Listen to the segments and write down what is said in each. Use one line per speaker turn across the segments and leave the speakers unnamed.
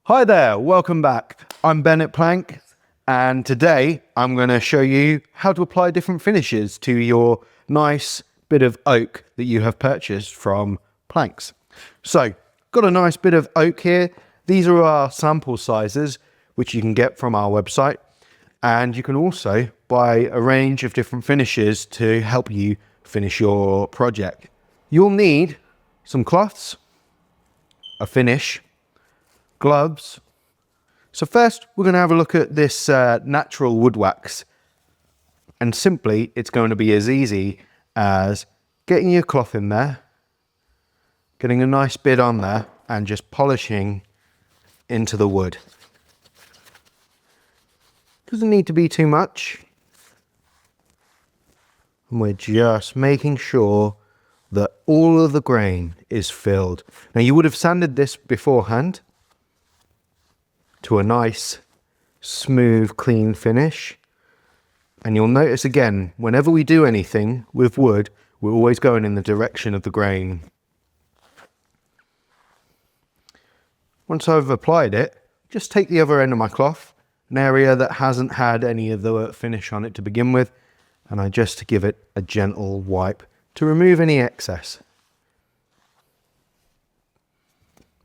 Hi there, welcome back. I'm Ben at Plank, and today I'm going to show you how to apply different finishes to your nice bit of oak that you have purchased from Planks. So, got a nice bit of oak here. These are our sample sizes, which you can get from our website, and you can also buy a range of different finishes to help you finish your project. You'll need some cloths, a finish, gloves. So first we're going to have a look at this natural wood wax, and simply it's going to be as easy as getting your cloth in there, getting a nice bit on there and just polishing into the wood. Doesn't need to be too much, and we're just making sure that all of the grain is filled. Now you would have sanded this beforehand to a nice, smooth, clean finish. And you'll notice again, whenever we do anything with wood, we're always going in the direction of the grain. Once I've applied it, just take the other end of my cloth, an area that hasn't had any of the finish on it to begin with, and I just give it a gentle wipe to remove any excess.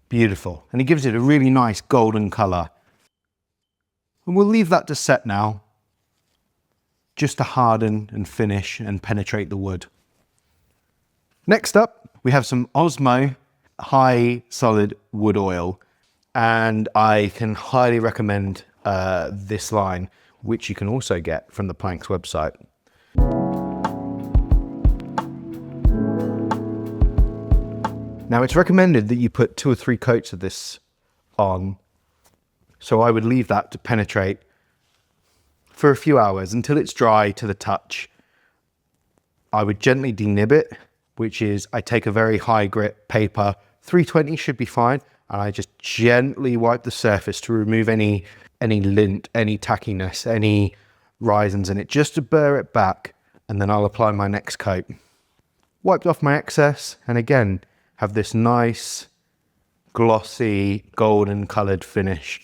Beautiful, and it gives it a really nice golden colour. And we'll leave that to set now, just to harden and finish and penetrate the wood. Next up, we have some Osmo high solid wood oil, and I can highly recommend this line, which you can also get from the Planks website. Now it's recommended that you put 2 or 3 coats of this on, so I would leave that to penetrate for a few hours until it's dry to the touch. I would gently denib it, which is I take a very high grit paper, 320 should be fine, and I just gently wipe the surface to remove any lint, any tackiness, any risings in it, just to burr it back, and then I'll apply my next coat. Wiped off my excess, and again, have this nice, glossy, golden coloured finish.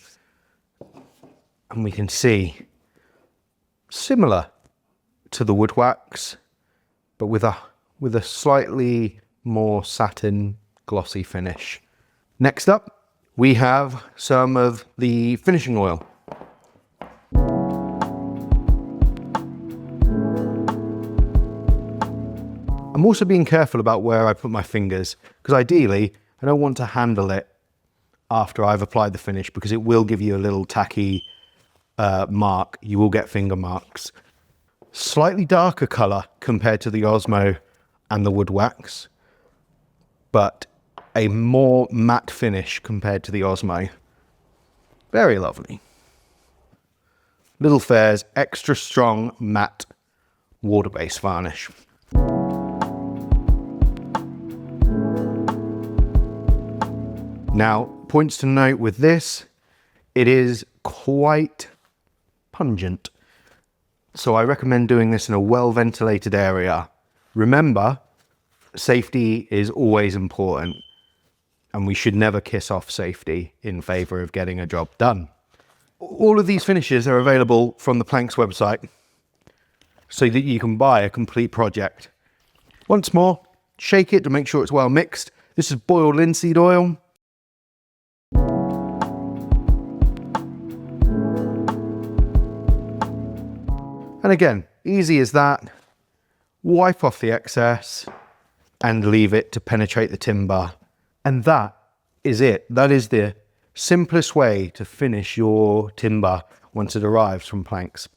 And we can see, similar to the wood wax, but with a slightly more satin, glossy finish. Next up, we have some of the finishing oil. I'm also being careful about where I put my fingers, because ideally I don't want to handle it after I've applied the finish, because it will give you a little tacky mark. You will get finger marks. Slightly darker colour compared to the Osmo and the wood wax, but a more matte finish compared to the Osmo. Very lovely. Little Fair's extra strong matte water-based varnish. Now, points to note with this, it is quite pungent. So I recommend doing this in a well-ventilated area. Remember, safety is always important, and we should never kiss off safety in favour of getting a job done. All of these finishes are available from the Planks website, so that you can buy a complete project. Once more, shake it to make sure it's well mixed. This is boiled linseed oil. And again, easy as that. Wipe off the excess and leave it to penetrate the timber. And that is it. That is the simplest way to finish your timber once it arrives from Planks.